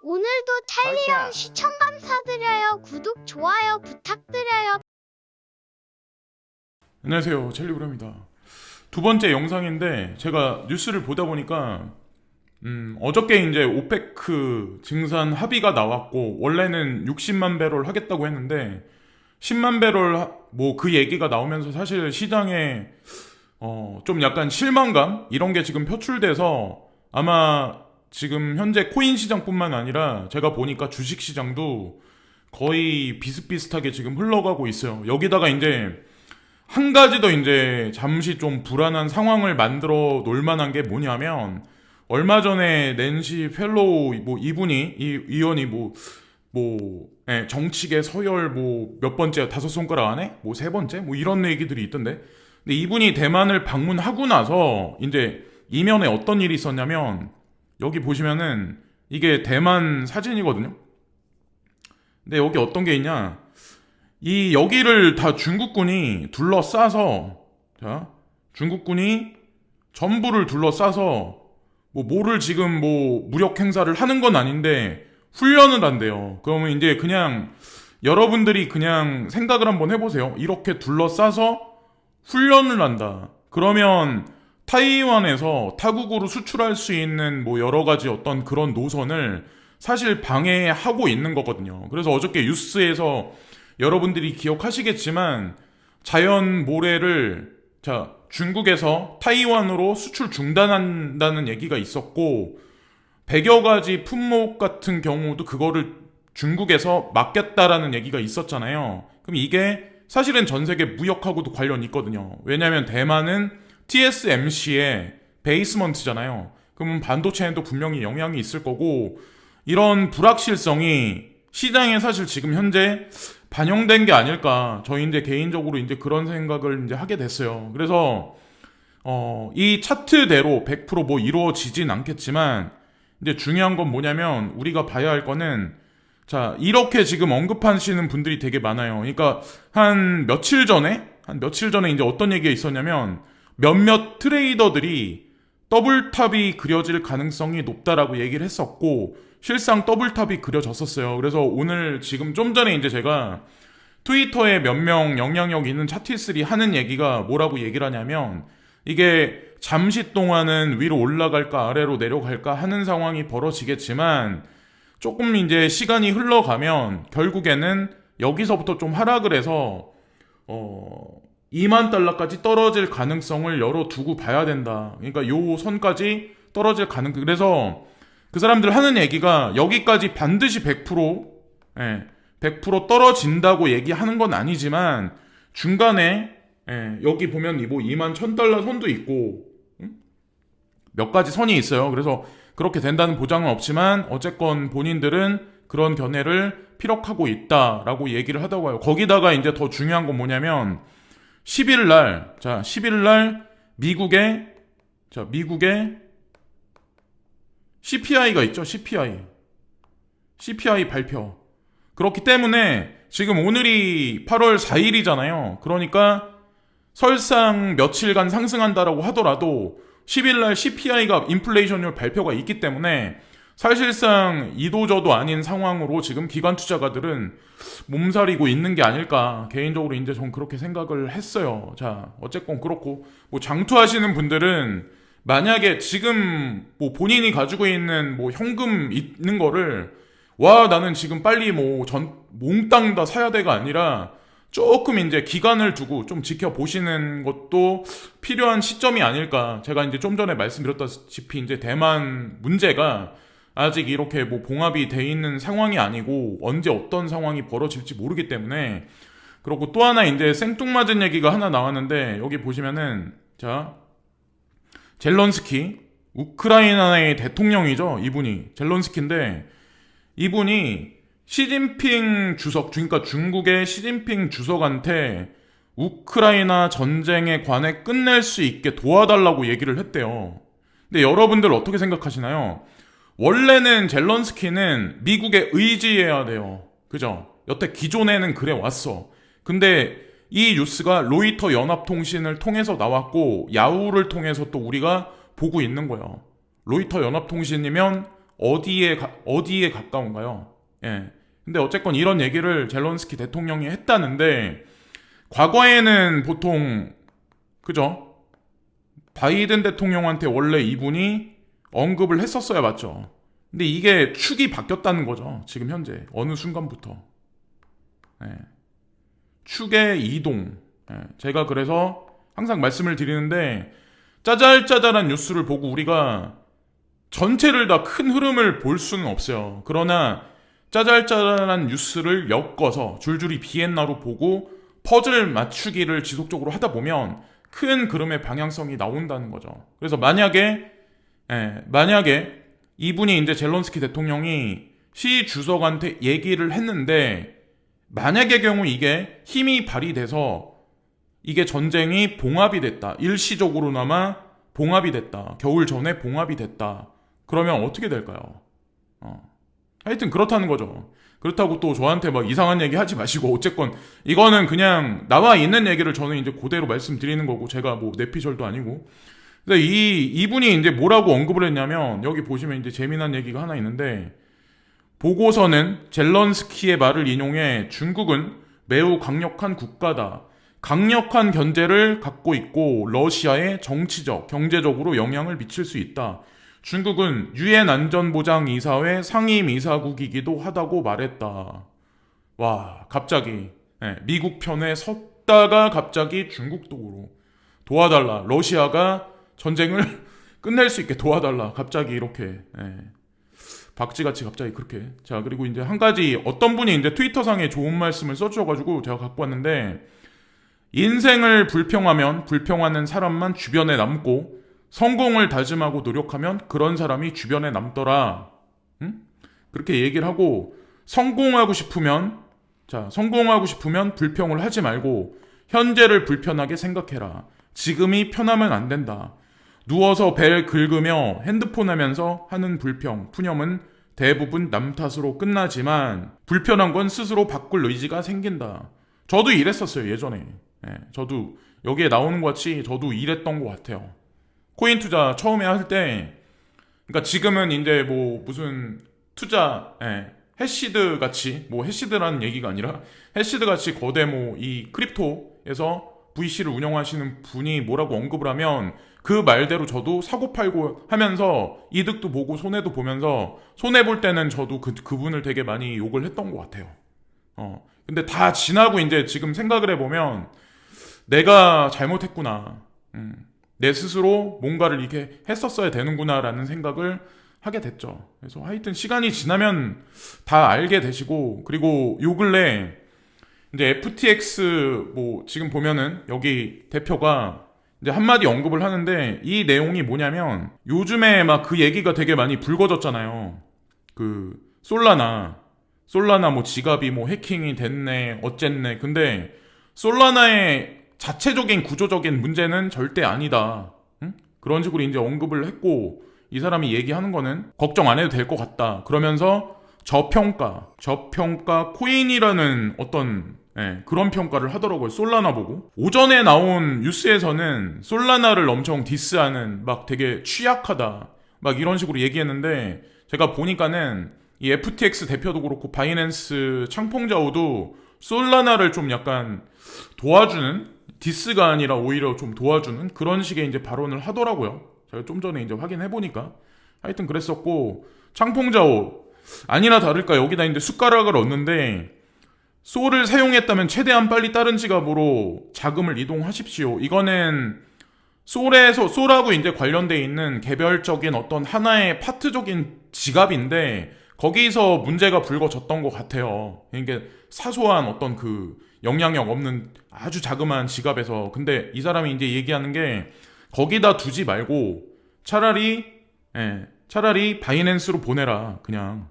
오늘도 찰리형 시청 감사드려요. 구독, 좋아요 부탁드려요. 안녕하세요, 첼리브라입니다. 두 번째 영상인데 제가 뉴스를 보다 보니까 어저께 이제 오페크 증산 합의가 나왔고 원래는 60만 배럴 하겠다고 했는데 10만 배럴 뭐 그 얘기가 나오면서 사실 시장에 좀 약간 실망감 이런 게 지금 표출돼서 아마 지금 현재 코인 시장뿐만 아니라 제가 보니까 주식 시장도 거의 비슷비슷하게 지금 흘러가고 있어요. 여기다가 이제 한 가지 더 이제 잠시 좀 불안한 상황을 만들어 놓을 만한 게 뭐냐면 얼마 전에 낸시 펠로우 뭐 이분이 이 의원이 정치계 서열 뭐 몇 번째 다섯 손가락 안에 뭐 세 번째 뭐 이런 얘기들이 있던데. 근데 이분이 대만을 방문하고 나서 이제 이면에 어떤 일이 있었냐면 여기 보시면은 이게 대만 사진이거든요. 근데 여기 어떤 게 있냐? 이 여기를 다 중국군이 둘러싸서 자 중국군이 전부를 둘러싸서 뭐를 지금 뭐 무력 행사를 하는 건 아닌데 훈련을 한대요. 그러면 이제 그냥 여러분들이 그냥 생각을 한번 해보세요. 이렇게 둘러싸서 훈련을 한다. 그러면 타이완에서 타국으로 수출할 수 있는 뭐 여러 가지 어떤 그런 노선을 사실 방해하고 있는 거거든요. 그래서 어저께 뉴스에서 여러분들이 기억하시겠지만 자연 모래를 중국에서 타이완으로 수출 중단한다는 얘기가 있었고 100여 가지 품목 같은 경우도 그거를 중국에서 막겠다라는 얘기가 있었잖아요. 그럼 이게 사실은 전 세계 무역하고도 관련이 있거든요. 왜냐하면 대만은 TSMC의 베이스먼트잖아요. 그러면 반도체에도 분명히 영향이 있을 거고 이런 불확실성이 시장에 사실 지금 현재 반영된 게 아닐까. 저 이제 개인적으로 이제 그런 생각을 이제 하게 됐어요. 그래서 이 차트대로 100%뭐 이루어지진 않겠지만 이제 중요한 건 뭐냐면 우리가 봐야 할 거는 이렇게 지금 언급하시는 분들이 되게 많아요. 그러니까 한 며칠 전에 이제 어떤 얘기가 있었냐면 몇몇 트레이더들이 더블탑이 그려질 가능성이 높다라고 얘기를 했었고 실상 더블탑이 그려졌었어요. 그래서 오늘 지금 좀 전에 이제 제가 트위터에 몇 명 영향력 있는 차티스들이 하는 얘기가 뭐라고 얘기를 하냐면 이게 잠시 동안은 위로 올라갈까 아래로 내려갈까 하는 상황이 벌어지겠지만 조금 이제 시간이 흘러가면 결국에는 여기서부터 좀 하락을 해서 2만 달러까지 떨어질 가능성을 열어두고 봐야 된다. 그러니까 요 선까지 떨어질 그래서 그 사람들 하는 얘기가 여기까지 반드시 100% 떨어진다고 얘기하는 건 아니지만 중간에 여기 보면 뭐 2만 1000달러 선도 있고 몇 가지 선이 있어요. 그래서 그렇게 된다는 보장은 없지만 어쨌건 본인들은 그런 견해를 피력하고 있다라고 얘기를 하다고 해요. 거기다가 이제 더 중요한 건 뭐냐면 10일 날 미국의 CPI가 있죠. CPI 발표. 그렇기 때문에 지금 오늘이 8월 4일이잖아요. 그러니까 설상 며칠간 상승한다라고 하더라도 10일날 CPI가 인플레이션율 발표가 있기 때문에 사실상 이도저도 아닌 상황으로 지금 기관 투자가들은 몸살이고 있는 게 아닐까. 개인적으로 이제 전 그렇게 생각을 했어요. 어쨌건 그렇고 뭐 장투하시는 분들은 만약에 지금 뭐 본인이 가지고 있는 뭐 현금 있는 거를 나는 지금 빨리 몽땅 다 사야 돼가 아니라 조금 이제 기간을 두고 좀 지켜보시는 것도 필요한 시점이 아닐까. 제가 이제 좀 전에 말씀드렸다시피 이제 대만 문제가 아직 이렇게 뭐 봉합이 돼 있는 상황이 아니고 언제 어떤 상황이 벌어질지 모르기 때문에. 그리고 또 하나 이제 생뚱맞은 얘기가 하나 나왔는데 여기 보시면은 젤런스키 우크라이나의 대통령이죠. 이분이 젤런스키인데 이분이 시진핑 주석, 그러니까 중국의 시진핑 주석한테 우크라이나 전쟁에 관해 끝낼 수 있게 도와달라고 얘기를 했대요. 근데 여러분들 어떻게 생각하시나요? 원래는 젤런스키는 미국에 의지해야 돼요. 그죠? 여태 기존에는 그래 왔어. 근데 이 뉴스가 로이터 연합통신을 통해서 나왔고 야후를 통해서 또 우리가 보고 있는 거예요. 로이터 연합통신이면 어디에 가까운가요? 예. 근데 어쨌건 이런 얘기를 젤런스키 대통령이 했다는데, 과거에는 보통, 그죠? 바이든 대통령한테 원래 이분이 언급을 했었어야 맞죠? 근데 이게 축이 바뀌었다는 거죠. 지금 현재. 어느 순간부터. 예. 축의 이동. 예. 제가 그래서 항상 말씀을 드리는데, 짜잘짜잘한 뉴스를 보고 우리가 전체를 다 큰 흐름을 볼 수는 없어요. 그러나 짜잘짜잘한 뉴스를 엮어서 줄줄이 비엔나로 보고 퍼즐 맞추기를 지속적으로 하다 보면 큰 그림의 방향성이 나온다는 거죠. 그래서 만약에 이분이 이제 젤런스키 대통령이 시 주석한테 얘기를 했는데, 만약의 경우 이게 힘이 발휘돼서 이게 전쟁이 봉합이 됐다. 일시적으로나마 봉합이 됐다. 겨울 전에 봉합이 됐다. 그러면 어떻게 될까요? 하여튼 그렇다는 거죠. 그렇다고 또 저한테 막 이상한 얘기 하지 마시고, 어쨌건 이거는 그냥 나와 있는 얘기를 저는 이제 그대로 말씀드리는 거고, 제가 뭐 내피셜도 아니고. 근데 이분이 이제 뭐라고 언급을 했냐면, 여기 보시면 이제 재미난 얘기가 하나 있는데, 보고서는 젤런스키의 말을 인용해 중국은 매우 강력한 국가다. 강력한 견제를 갖고 있고 러시아에 정치적, 경제적으로 영향을 미칠 수 있다. 중국은 유엔 안전보장이사회 상임이사국이기도 하다고 말했다. 와, 갑자기 미국 편에 섰다가 갑자기 중국 쪽으로 도와달라. 러시아가 전쟁을 끝낼 수 있게 도와달라. 갑자기 이렇게 박쥐같이 갑자기 그렇게. 자, 그리고 이제 한 가지 어떤 분이 이제 트위터상에 좋은 말씀을 써주셔가지고 제가 갖고 왔는데, 인생을 불평하면 불평하는 사람만 주변에 남고 성공을 다짐하고 노력하면 그런 사람이 주변에 남더라. 응? 그렇게 얘기를 하고, 성공하고 싶으면 불평을 하지 말고 현재를 불편하게 생각해라. 지금이 편하면 안 된다. 누워서 벨 긁으며 핸드폰 하면서 하는 불평, 푸념은 대부분 남 탓으로 끝나지만 불편한 건 스스로 바꿀 의지가 생긴다. 저도 이랬었어요, 예전에. 저도 여기에 나오는 것 같이 저도 이랬던 것 같아요. 코인 투자 처음에 할 때, 그러니까 지금은 이제 뭐 무슨 투자, 해시드 같이, 뭐 해시드라는 얘기가 아니라 해시드 같이 거대 뭐 이 크립토에서 VC를 운영하시는 분이 뭐라고 언급을 하면 그 말대로 저도 사고 팔고 하면서 이득도 보고 손해도 보면서, 손해 볼 때는 저도 그분을 되게 많이 욕을 했던 것 같아요. 근데 다 지나고 이제 지금 생각을 해보면 내가 잘못했구나. 내 스스로 뭔가를 이렇게 했었어야 되는구나라는 생각을 하게 됐죠. 그래서 하여튼 시간이 지나면 다 알게 되시고, 그리고 요 근래 이제 FTX 뭐 지금 보면은 여기 대표가 이제 한마디 언급을 하는데, 이 내용이 뭐냐면 요즘에 막 그 얘기가 되게 많이 불거졌잖아요. 그 솔라나 뭐 지갑이 뭐 해킹이 됐네 어쨌네. 근데 솔라나의 자체적인 구조적인 문제는 절대 아니다. 응? 그런 식으로 이제 언급을 했고, 이 사람이 얘기하는 거는 걱정 안 해도 될 것 같다. 그러면서 저평가 코인이라는 어떤 그런 평가를 하더라고요. 솔라나 보고. 오전에 나온 뉴스에서는 솔라나를 엄청 디스하는, 막 되게 취약하다 막 이런 식으로 얘기했는데, 제가 보니까는 이 FTX 대표도 그렇고 바이낸스 창펑자오도 솔라나를 좀 약간 도와주는, 디스가 아니라 오히려 좀 도와주는 그런 식의 이제 발언을 하더라고요. 제가 좀 전에 이제 확인해보니까. 하여튼 그랬었고, 창펑자오 아니나 다를까 여기다 이제 숟가락을 얹는데, 솔을 사용했다면 최대한 빨리 다른 지갑으로 자금을 이동하십시오. 이거는 솔하고 이제 관련돼 있는 개별적인 어떤 하나의 파트적인 지갑인데, 거기서 문제가 불거졌던 것 같아요. 이게 사소한 어떤 그 영향력 없는 아주 자그마한 지갑에서. 근데 이 사람이 이제 얘기하는 게, 거기다 두지 말고 차라리 바이낸스로 보내라. 그냥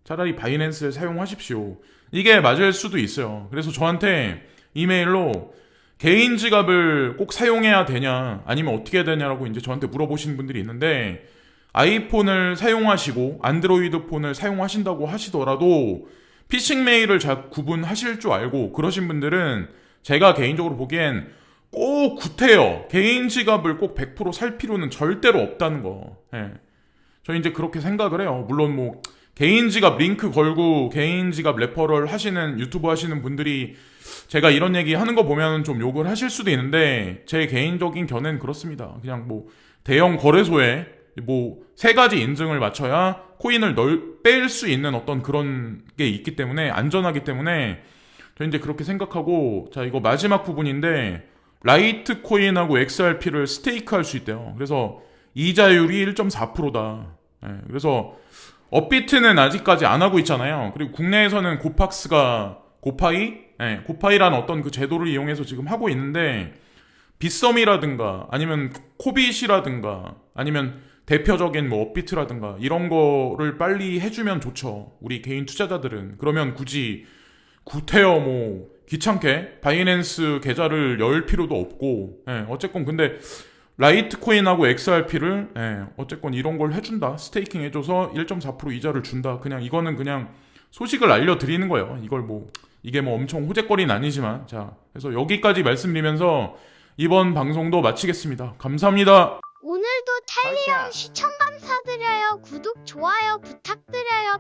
차라리 바이낸스를 사용하십시오. 이게 맞을 수도 있어요. 그래서 저한테 이메일로 개인 지갑을 꼭 사용해야 되냐, 아니면 어떻게 해야 되냐라고 이제 저한테 물어보시는 분들이 있는데, 아이폰을 사용하시고 안드로이드 폰을 사용하신다고 하시더라도 피싱 메일을 잘 구분하실 줄 알고 그러신 분들은 제가 개인적으로 보기엔 꼭 구태여 개인 지갑을 꼭 100% 살 필요는 절대로 없다는 거. 저 이제 그렇게 생각을 해요. 물론 뭐 개인 지갑 링크 걸고 개인 지갑 레퍼럴 하시는 유튜브 하시는 분들이 제가 이런 얘기 하는 거 보면 좀 욕을 하실 수도 있는데 제 개인적인 견해는 그렇습니다. 그냥 뭐 대형 거래소에 뭐 3가지 인증을 맞춰야 코인을 뺄 수 있는 어떤 그런 게 있기 때문에 안전하기 때문에 저 이제 그렇게 생각하고 자 이거 마지막 부분인데 라이트 코인하고 XRP를 스테이크 할 수 있대요. 그래서 이자율이 1.4%다. 그래서 업비트는 아직까지 안 하고 있잖아요. 그리고 국내에서는 고팍스가 고파이라는 어떤 그 제도를 이용해서 지금 하고 있는데 빗썸이라든가 아니면 코빗이라든가 아니면 대표적인 뭐 업비트라든가 이런 거를 빨리 해주면 좋죠. 우리 개인 투자자들은. 그러면 굳이 구태여 뭐 귀찮게 바이낸스 계좌를 열 필요도 없고 어쨌건 근데 라이트코인하고 XRP를 어쨌건 이런 걸 해준다. 스테이킹 해줘서 1.4% 이자를 준다. 그냥 이거는 그냥 소식을 알려드리는 거예요. 이걸 뭐 이게 뭐 엄청 호재거리는 아니지만 자 그래서 여기까지 말씀드리면서 이번 방송도 마치겠습니다. 감사합니다. 오늘도 텔리온 시청 감사드려요. 구독, 좋아요 부탁드려요.